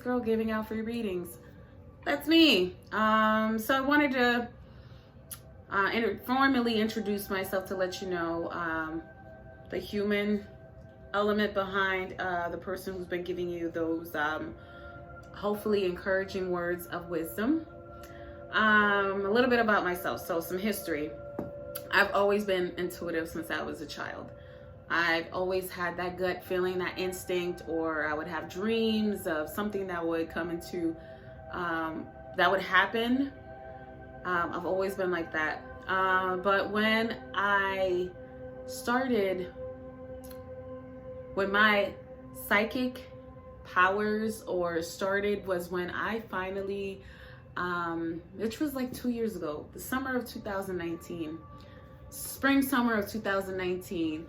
girl giving out free readings. That's me. So I wanted to formally introduce myself to let you know the human element behind the person who's been giving you those hopefully encouraging words of wisdom. A little bit about myself. So some history. I've always been intuitive since I was a child. I've always had that gut feeling, that instinct, or I would have dreams of something that would come into, that would happen. I've always been like that. But when my psychic powers started was when I finally, which was like 2 years ago, the summer of 2019, spring, summer of 2019,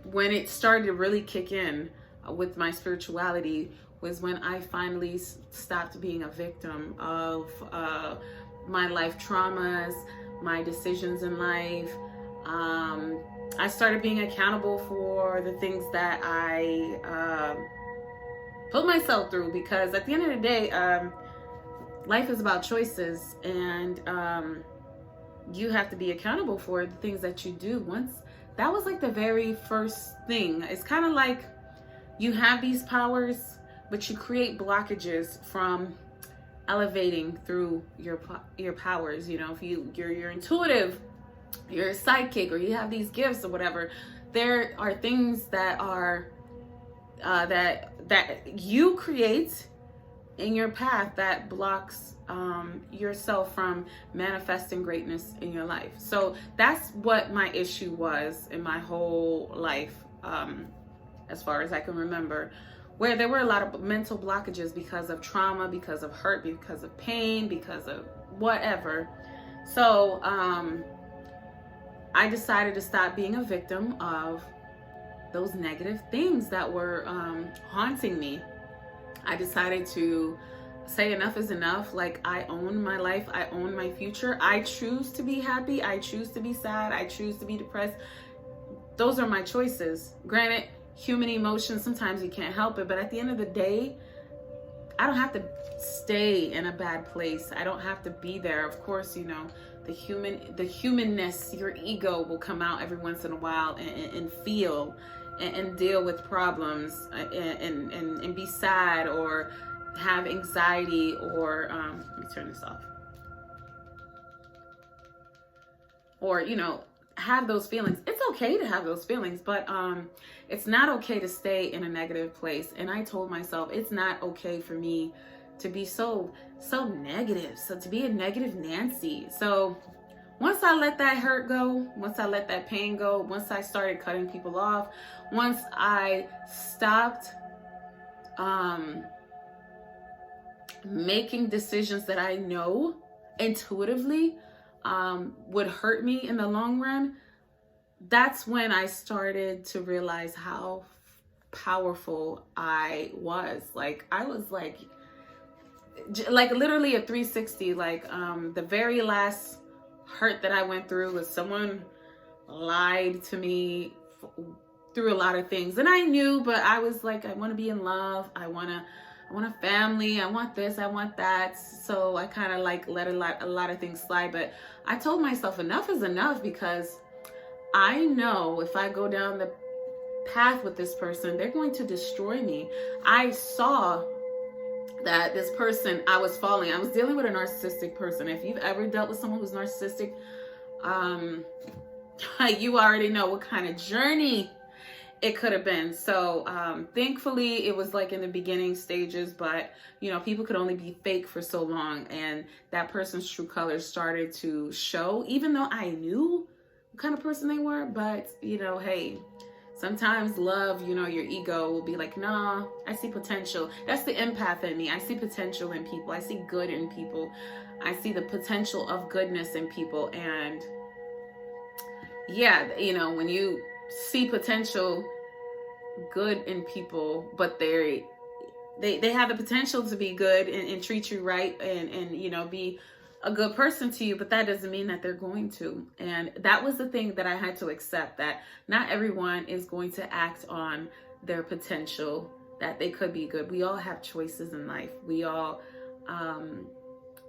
when it started to really kick in with my spirituality was when I finally stopped being a victim of my life traumas, my decisions in life. I started being accountable for the things that I put myself through, because at the end of the day, life is about choices, and you have to be accountable for the things that you do. That was like the very first thing. It's kind of like you have these powers, but you create blockages from elevating through your powers. You know, if you're intuitive, you're a psychic, or you have these gifts or whatever, there are things that are that you create in your path that blocks yourself from manifesting greatness in your life. So that's what my issue was in my whole life, as far as I can remember, where there were a lot of mental blockages because of trauma, because of hurt, because of pain, because of whatever. So I decided to stop being a victim of those negative things that were haunting me. I decided to say enough is enough. Like, I own my life. I own my future. I choose to be happy. I choose to be sad. I choose to be depressed. Those are my choices. Granted, human emotions, sometimes you can't help it. But at the end of the day, I don't have to stay in a bad place. I don't have to be there. Of course, you know, the humanness, your ego will come out every once in a while and feel and deal with problems and be sad or have anxiety or let me turn this off, or, you know, have those feelings. It's okay to have those feelings, but it's not okay to stay in a negative place. And I told myself it's not okay for me to be so negative, so to be a negative Nancy. So once I let that hurt go, once I let that pain go, once I started cutting people off, once I stopped making decisions that I know intuitively would hurt me in the long run, that's when I started to realize how powerful I was. Like, I was like literally a 360. Like, the very last hurt that I went through was someone lied to me through a lot of things, and I knew, but I was like, I want to be in love. I want a family. I want this. I want that. So I kind of like let a lot of things slide. But I told myself enough is enough, because I know if I go down the path with this person, they're going to destroy me. I saw that this person, I was dealing with a narcissistic person. If you've ever dealt with someone who's narcissistic, you already know what kind of journey it could have been. So thankfully it was like in the beginning stages, but you know, people could only be fake for so long, and that person's true colors started to show, even though I knew what kind of person they were. But you know, hey, sometimes love, you know, your ego will be like, nah, I see potential. That's the empath in me. I see potential in people. I see good in people. I see the potential of goodness in people. And yeah, you know, when you see potential good in people, but they have the potential to be good and treat you right and you know, be a good person to you, but that doesn't mean that they're going to. And that was the thing that I had to accept, that not everyone is going to act on their potential, that they could be good. We all have choices in life. We all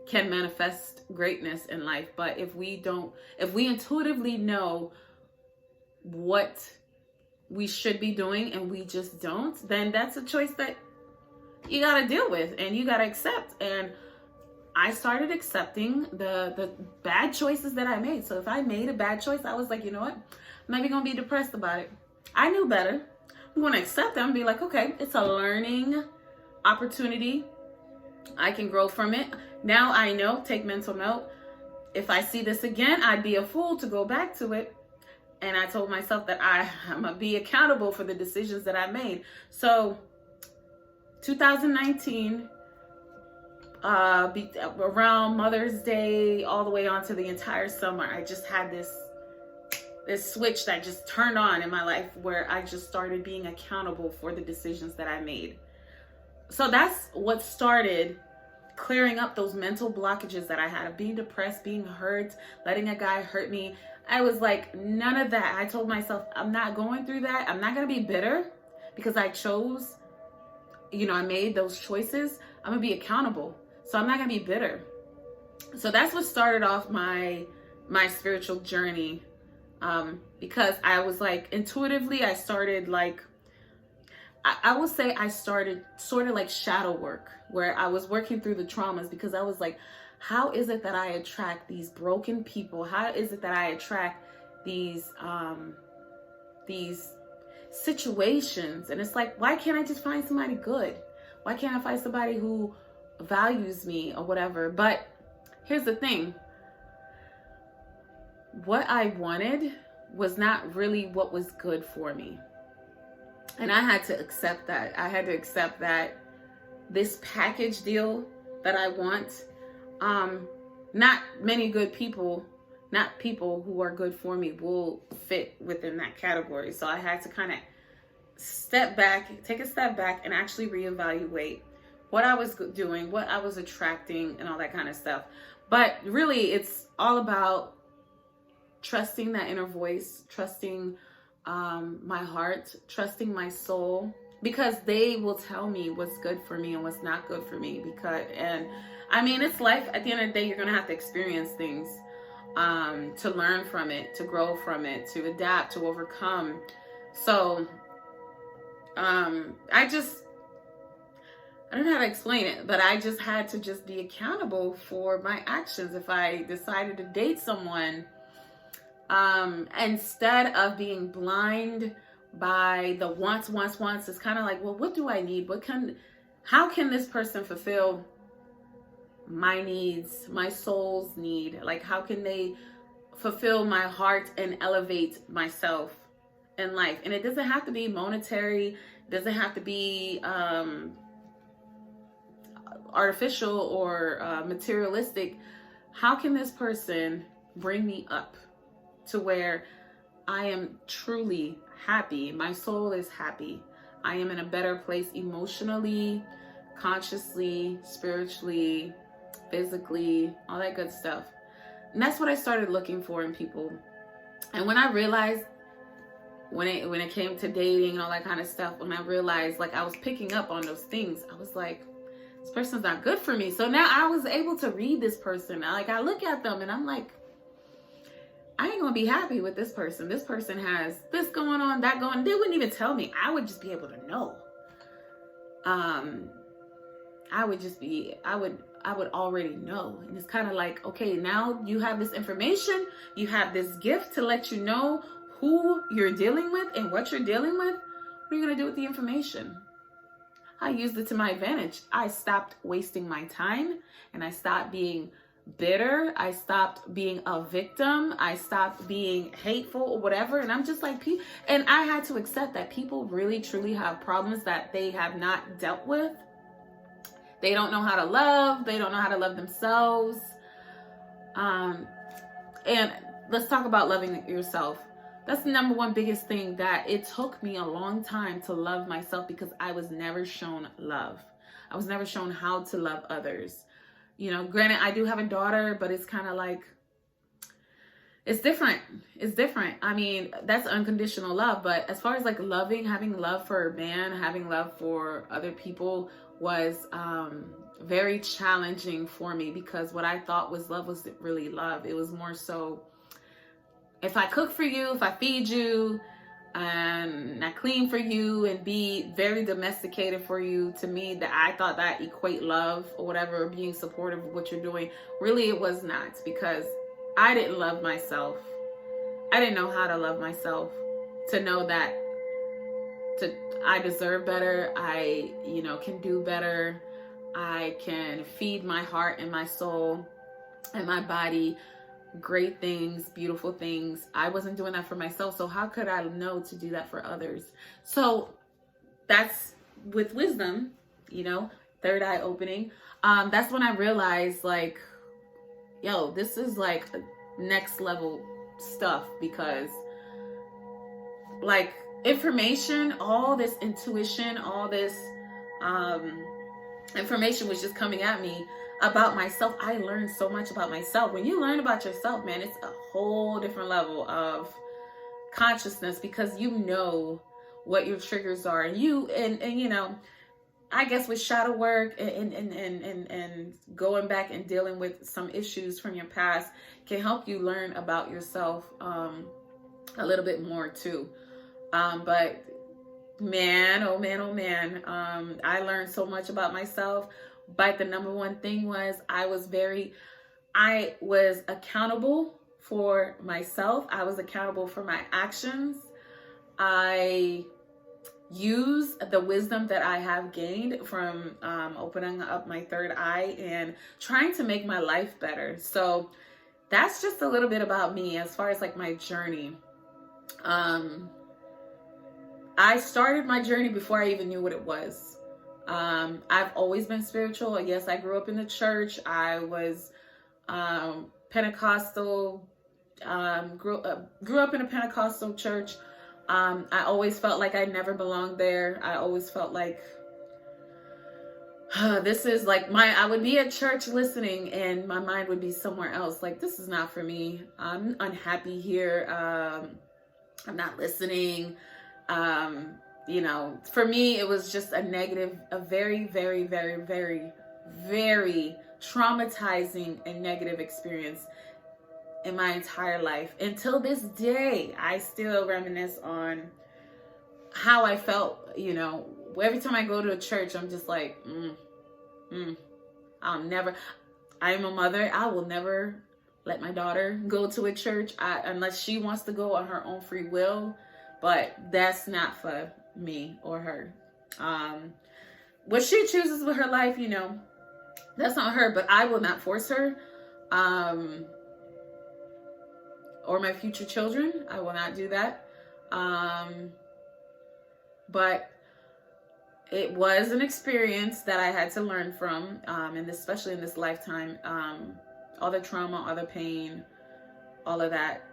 can manifest greatness in life. But if we intuitively know what we should be doing and we just don't, then that's a choice that you got to deal with and you got to accept. And I started accepting the bad choices that I made. So if I made a bad choice, I was like, you know what? I'm not even going to be depressed about it. I knew better. I'm going to accept them and be like, okay, it's a learning opportunity. I can grow from it. Now I know, take mental note. If I see this again, I'd be a fool to go back to it. And I told myself that I'm going to be accountable for the decisions that I made. So 2019, around Mother's Day, all the way on to the entire summer, I just had this switch that just turned on in my life where I just started being accountable for the decisions that I made. So that's what started clearing up those mental blockages that I had of being depressed, being hurt, letting a guy hurt me. I was like, none of that. I told myself, I'm not going through that. I'm not going to be bitter because I chose, I made those choices. I'm going to be accountable. So I'm not going to be bitter. So that's what started off my spiritual journey. Because I was like, intuitively, I started like, I will say I started sort of like shadow work, where I was working through the traumas, because I was like, how is it that I attract these broken people? How is it that I attract these situations? And it's like, why can't I just find somebody good? Why can't I find somebody who values me or whatever? But here's the thing. What I wanted was not really what was good for me. And I had to accept that. I had to accept that this package deal that I want, not many good people, not people who are good for me, will fit within that category. So I had to kind of take a step back and actually reevaluate what I was doing, what I was attracting, and all that kind of stuff. But really, it's all about trusting that inner voice, trusting my heart, trusting my soul, because they will tell me what's good for me and what's not good for me. It's life. At the end of the day, you're going to have to experience things to learn from it, to grow from it, to adapt, to overcome. So I don't know how to explain it, but I just had to just be accountable for my actions. If I decided to date someone, instead of being blind by the wants, it's kind of like, well, what do I need? How can this person fulfill my needs, my soul's need? Like, how can they fulfill my heart and elevate myself in life? And it doesn't have to be monetary. It doesn't have to be, artificial or materialistic. How can this person bring me up to where I am truly happy? My soul is happy. I am in a better place emotionally, consciously, spiritually, physically, all that good stuff. And that's what I started looking for in people. And when I realized, when it came to dating and all that kind of stuff, when I realized like I was picking up on those things, I was like, this person's not good for me. So now I was able to read this person. Like, I look at them and I'm like, I ain't gonna be happy with this person. This person has this going on, that going. They wouldn't even tell me. I would just be able to know. I would already know. And it's kind of like, okay, now you have this information, you have this gift to let you know who you're dealing with and what you're dealing with. What are you gonna do with the information? I used it to my advantage. I stopped wasting my time and I stopped being bitter. I stopped being a victim. I stopped being hateful or whatever. And I'm just like, and I had to accept that people really truly have problems that they have not dealt with. They don't know how to love. They don't know how to love themselves. And let's talk about loving yourself. That's the number one biggest thing, that it took me a long time to love myself, because I was never shown love. I was never shown how to love others. Granted, I do have a daughter, but it's kind of like, it's different. It's different. I mean, that's unconditional love. But as far as like loving, having love for a man, having love for other people was very challenging for me, because what I thought was love wasn't really love. It was more so, if I cook for you, if I feed you, and I clean for you and be very domesticated for you, to me, that I thought that equate love or whatever, being supportive of what you're doing. Really, it was not, because I didn't love myself. I didn't know how to love myself, to know that I deserve better. I, can do better. I can feed my heart and my soul and my body great things, beautiful things. I wasn't doing that for myself, so how could I know to do that for others? So that's with wisdom, third eye opening. That's when I realized, like, yo, this is like next level stuff, because like information, all this intuition, all this information was just coming at me about myself. I learned so much about myself. When you learn about yourself, man, it's a whole different level of consciousness, because you know what your triggers are. And I guess with shadow work and going back and dealing with some issues from your past can help you learn about yourself a little bit more too. But man, oh man, I learned so much about myself. But the number one thing was I was accountable for myself. I was accountable for my actions. I use the wisdom that I have gained from opening up my third eye and trying to make my life better. So that's just a little bit about me as far as like my journey. I started my journey before I even knew what it was. I've always been spiritual. Yes, I grew up in the church. I was Pentecostal, grew up in a Pentecostal church. I always felt like I never belonged there. I always felt like this is like I would be at church listening and my mind would be somewhere else. Like, this is not for me. I'm unhappy here. I'm not listening. For me, it was just a very, very, very, very, very traumatizing and negative experience in my entire life. Until this day, I still reminisce on how I felt, every time I go to a church, I'm just like, I am a mother. I will never let my daughter go to a church unless she wants to go on her own free will. But that's not for me or her. What she chooses with her life, that's not her, but I will not force her. Or my future children. I will not do that. But it was an experience that I had to learn from, and especially in this lifetime. All the trauma, all the pain, all of that.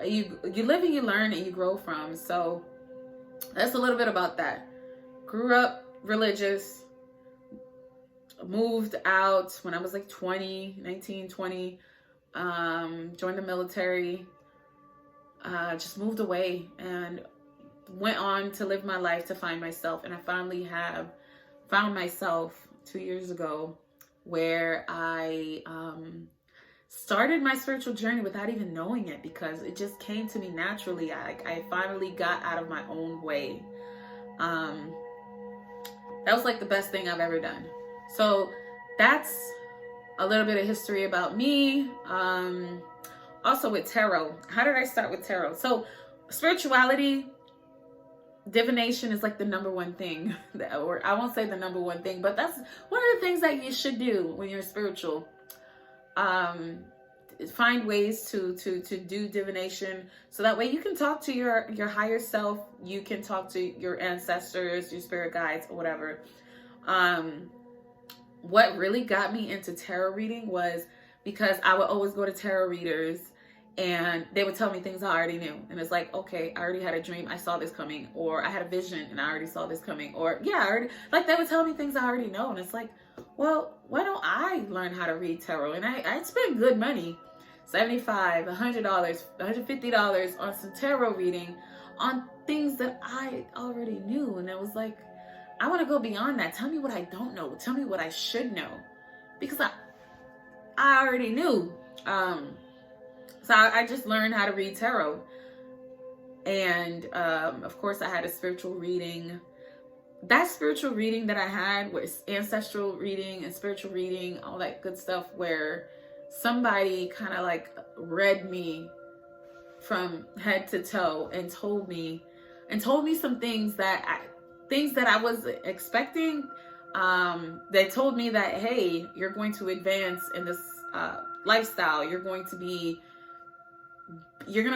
You live and you learn and you grow from. So that's a little bit about that. Grew up religious, moved out when I was like 19, 20, joined the military, just moved away and went on to live my life to find myself. And I finally have found myself 2 years ago, where I started my spiritual journey without even knowing it, because it just came to me naturally. I finally got out of my own way. That was like the best thing I've ever done. So that's a little bit of history about me. Also with tarot. How did I start with tarot? So spirituality, divination is like the number one thing, or I won't say the number one thing, but that's one of the things that you should do when you're spiritual. Find ways to do divination, so that way you can talk to your higher self. You can talk to your ancestors, your spirit guides, or whatever. What really got me into tarot reading was because I would always go to tarot readers and they would tell me things I already knew. And it's like, okay, I already had a dream. I saw this coming. Or I had a vision and I already saw this coming. Or like they would tell me things I already know. And it's like, well, why don't I learn how to read tarot? And I spend good money. $75, $100, $150 on some tarot reading on things that I already knew. And it was like, I want to go beyond that. Tell me what I don't know. Tell me what I should know. Because I already knew. So I just learned how to read tarot. And of course, I had a spiritual reading. That spiritual reading that I had was ancestral reading and spiritual reading, all that good stuff, where somebody kind of like read me from head to toe and told me some things that I was expecting. They told me that, hey, you're going to advance in this lifestyle. You're going to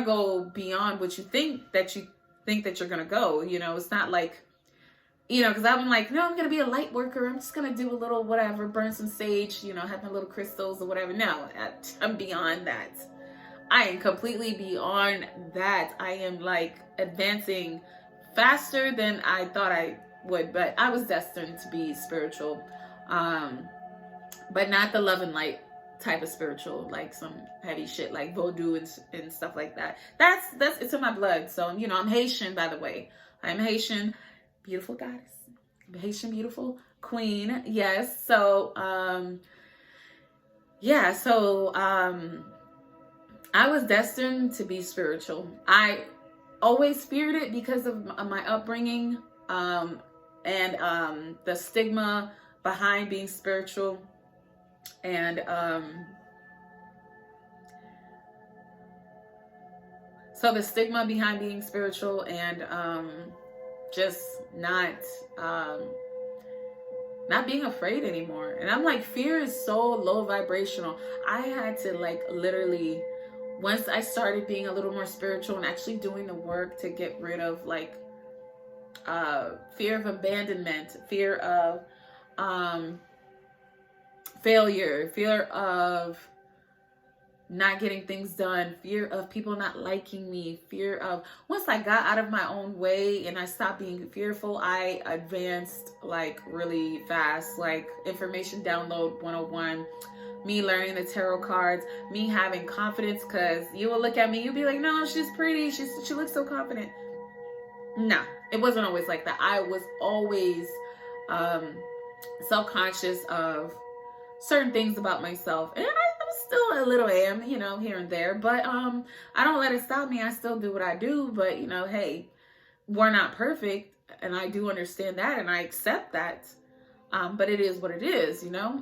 go beyond what you think that you're going to go. You know, it's not like, you know, because I'm like, no, I'm going to be a light worker. I'm just going to do a little whatever, burn some sage, you know, have my little crystals or whatever. No, I'm beyond that. I am completely beyond that. I am like advancing faster than I thought I would, but I was destined to be spiritual, but not the love and light type of spiritual, like some heavy shit like voodoo and stuff like that. That's it's in my blood. So, you know, I'm Haitian, by the way. I'm Haitian, beautiful goddess, Haitian beautiful queen. Yes. So, yeah. So, I was destined to be spiritual. I always feared it because of my upbringing, and the stigma behind being spiritual. And so the stigma behind being spiritual, and just not being afraid anymore. And I'm like, fear is so low vibrational. I had to like literally, once I started being a little more spiritual and actually doing the work to get rid of like fear of abandonment, fear of failure, fear of not getting things done, fear of people not liking me, fear of, once I got out of my own way and I stopped being fearful, I advanced like really fast. Like information download 101, me learning the tarot cards, me having confidence, because you will look at me, you'll be like, no, she's pretty, she looks so confident. No, it wasn't always like that. I was always self-conscious of certain things about myself, and I'm still a little am, you know, here and there, but I don't let it stop me. I still do what I do, but you know, hey, we're not perfect, and I do understand that, and I accept that, but it is what it is, you know.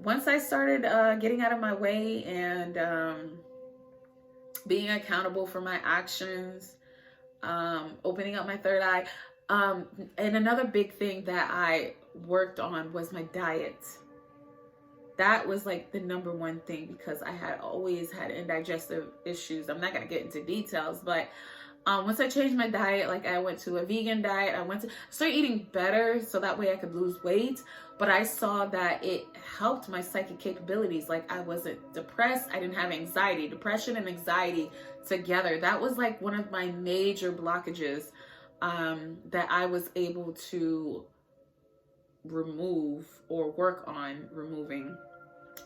Once I started getting out of my way and being accountable for my actions, opening up my third eye, and another big thing that I worked on was my diet. That was like the number one thing, because I had always had indigestive issues. I'm not going to get into details, but once I changed my diet, like I went to a vegan diet, I started eating better so that way I could lose weight. But I saw that it helped my psychic capabilities. Like I wasn't depressed. I didn't have anxiety. Depression and anxiety together, that was like one of my major blockages that I was able to remove or work on removing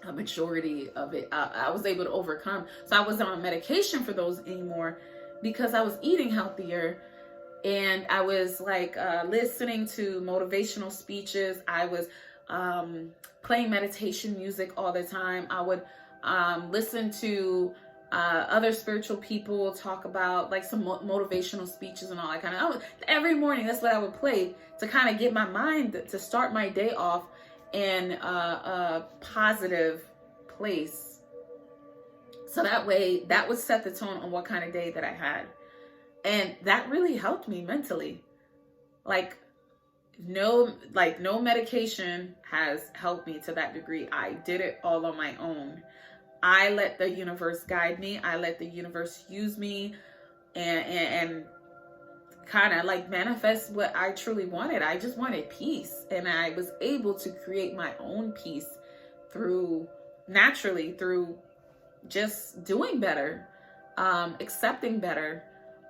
a majority of it. I was able to overcome. So I wasn't on medication for those anymore, because I was eating healthier, and I was like listening to motivational speeches. I was playing meditation music all the time. I would listen to other spiritual people talk about like some motivational speeches and all that kind of. Every morning, that's what I would play to kind of get my mind to start my day off in a positive place. So that way, that would set the tone on what kind of day that I had. And that really helped me mentally. Like no medication has helped me to that degree. I did it all on my own. I let the universe guide me. I let the universe use me and kind of like manifest what I truly wanted. I just wanted peace. And I was able to create my own peace naturally through just doing better, accepting better,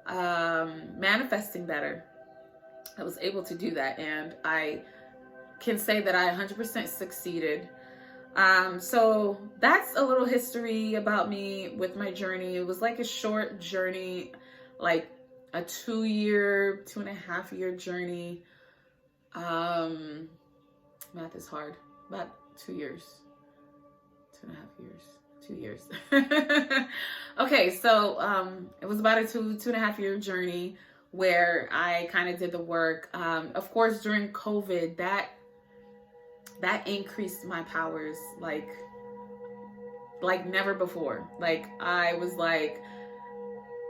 manifesting better. I was able to do that. And I can say that I 100% succeeded. So that's a little history about me with my journey. It was like a short journey, like a 2.5 year journey. Math is hard. About 2 years, 2.5 years, 2 years. Okay, so it was about a 2.5 year journey where I kind of did the work. Of course, during COVID, that increased my powers like never before. Like, I was like,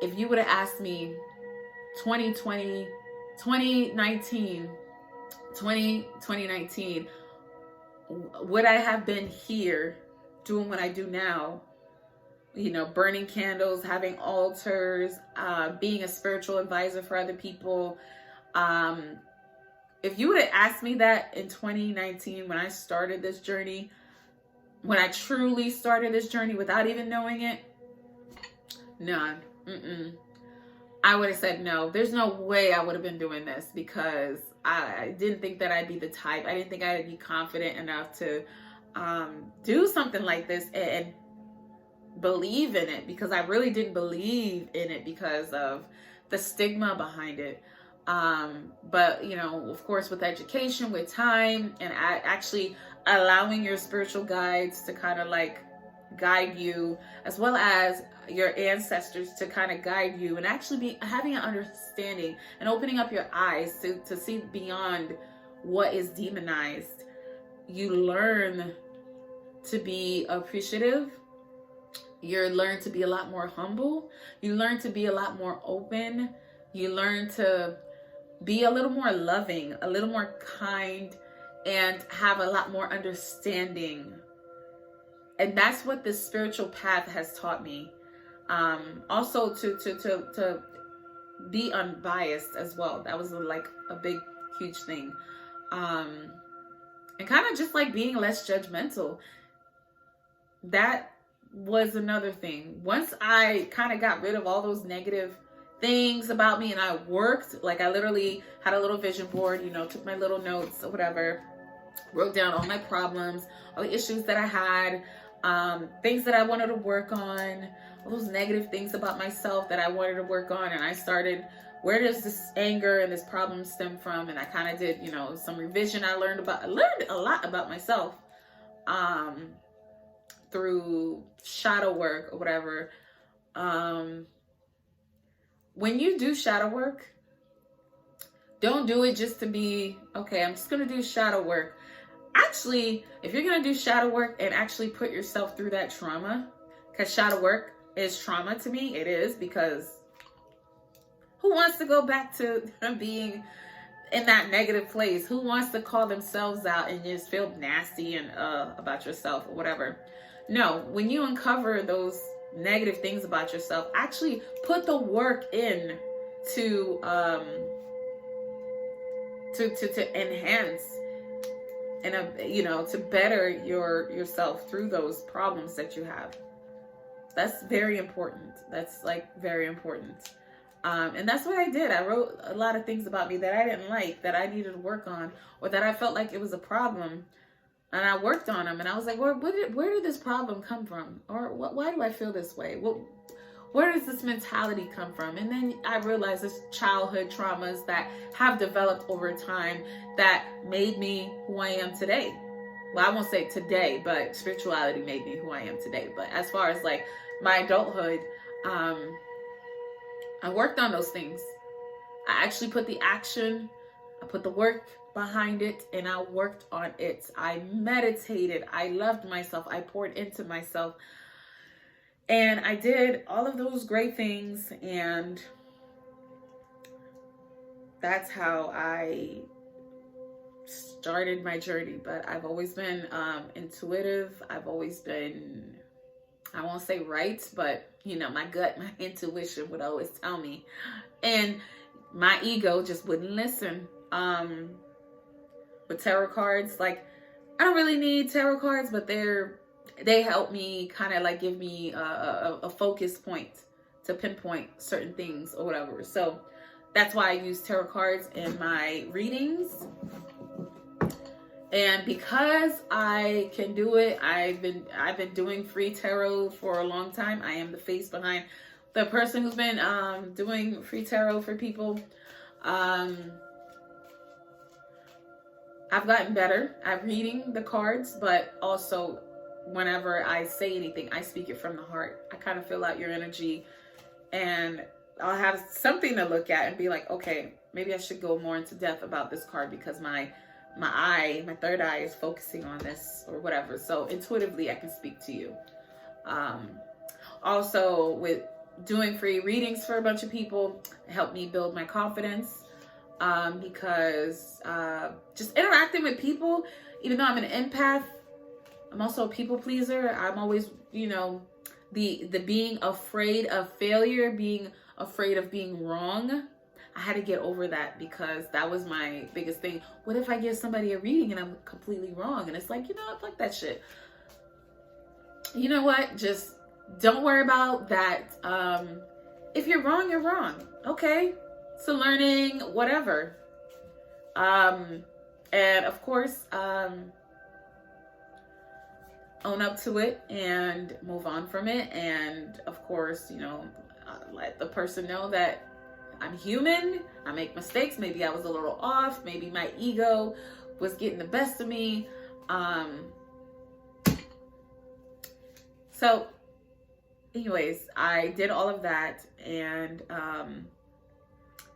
if you would have asked me 2019, 2019, would I have been here doing what I do now? You know, burning candles, having altars, being a spiritual advisor for other people. If you would have asked me that in 2019, when I started this journey, when I truly started this journey without even knowing it, none. I would have said no. There's no way I would have been doing this, because I didn't think that I'd be the type. I didn't think I'd be confident enough to do something like this and believe in it, because I really didn't believe in it because of the stigma behind it. But, you know, of course, with education, with time, and actually allowing your spiritual guides to kind of like guide you, as well as your ancestors to kind of guide you, and actually be having an understanding and opening up your eyes to see beyond what is demonized. You learn to be appreciative. You learn to be a lot more humble. You learn to be a lot more open. You learn to be a little more loving, a little more kind, and have a lot more understanding. And that's what this spiritual path has taught me. Also to be unbiased as well. That was like a big, huge thing. And kind of just like being less judgmental. That was another thing. Once I kind of got rid of all those negative things about me, and I worked, like I literally had a little vision board, you know, took my little notes or whatever, wrote down all my problems, all the issues that I had, things that I wanted to work on, all those negative things about myself that I wanted to work on. And I started, where does this anger and this problem stem from? And I kind of did, you know, some revision. I learned a lot about myself through shadow work or whatever. When you do shadow work, don't do it just to be, okay, I'm just going to do shadow work. Actually, if you're going to do shadow work and actually put yourself through that trauma, because shadow work is trauma to me, it is, because who wants to go back to being in that negative place? Who wants to call themselves out and just feel nasty and about yourself or whatever? No, when you uncover those negative things about yourself, actually put the work in to enhance and you know, to better yourself through those problems that you have. That's very important. That's like very important. And that's what I did. I wrote a lot of things about me that I didn't like, that I needed to work on, or that I felt like it was a problem. And I worked on them, and I was like, where did this problem come from? Or why do I feel this way? Where does this mentality come from? And then I realized this childhood traumas that have developed over time that made me who I am today. Well, I won't say today, but spirituality made me who I am today. But as far as like my adulthood, I worked on those things. I actually put the action, I put the work behind it, and I worked on it. I meditated. I loved myself. I poured into myself. And I did all of those great things. And that's how I started my journey. But I've always been intuitive. I've always been, I won't say right, but you know, my gut, my intuition would always tell me. And my ego just wouldn't listen. With tarot cards, like, I don't really need tarot cards, but they help me kind of like give me a focus point to pinpoint certain things or whatever. So that's why I use tarot cards in my readings. And because I can do it, I've been doing free tarot for a long time. I am the face behind the person who's been doing free tarot for people. I've gotten better at reading the cards, but also whenever I say anything, I speak it from the heart. I kind of feel out your energy, and I'll have something to look at and be like, okay, maybe I should go more into depth about this card because my third eye is focusing on this or whatever. So intuitively, I can speak to you. Also, with doing free readings for a bunch of people, it helped me build my confidence. Because just interacting with people, even though I'm an empath, I'm also a people pleaser. I'm always, the being afraid of failure, being afraid of being wrong. I had to get over that because that was my biggest thing. What if I give somebody a reading and I'm completely wrong? And it's like, fuck that shit. You know what? Just don't worry about that. If you're wrong, you're wrong. Okay. So learning, whatever. And of course, own up to it and move on from it. And of course, let the person know that I'm human. I make mistakes. Maybe I was a little off. Maybe my ego was getting the best of me. So anyways, I did all of that, and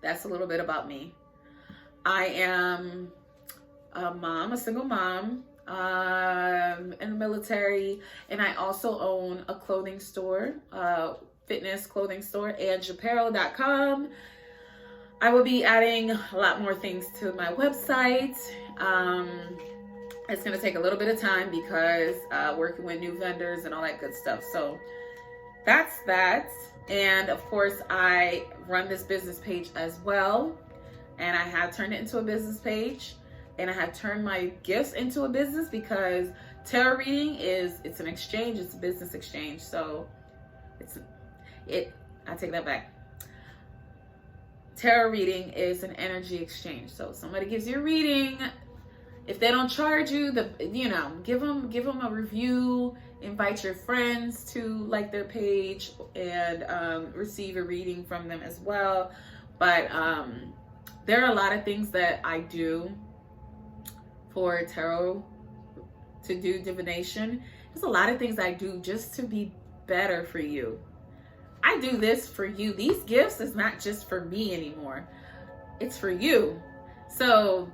that's a little bit about me. I am a mom, a single mom, in the military, and I also own a clothing store, fitness clothing store, AngeApparel.com. I will be adding a lot more things to my website. It's going to take a little bit of time because working with new vendors and all that good stuff. So that's that. And of course, I run this business page as well. And I have turned it into a business page. And I have turned my gifts into a business because tarot reading it's an exchange. It's a business exchange. So I take that back. Tarot reading is an energy exchange. So somebody gives you a reading. If they don't charge you, give them a review. Invite your friends to like their page and receive a reading from them as well. But there are a lot of things that I do for tarot, to do divination. There's a lot of things I do just to be better for you. I do this for you. These gifts is not just for me anymore. It's for you. So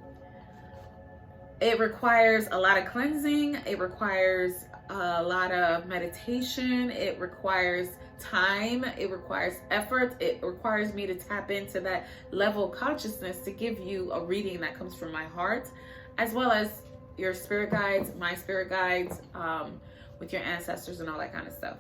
it requires a lot of cleansing. It requires a lot of meditation. It requires time. It requires effort. It requires me to tap into that level of consciousness to give you a reading that comes from my heart, as well as your spirit guides, my spirit guides, with your ancestors and all that kind of stuff.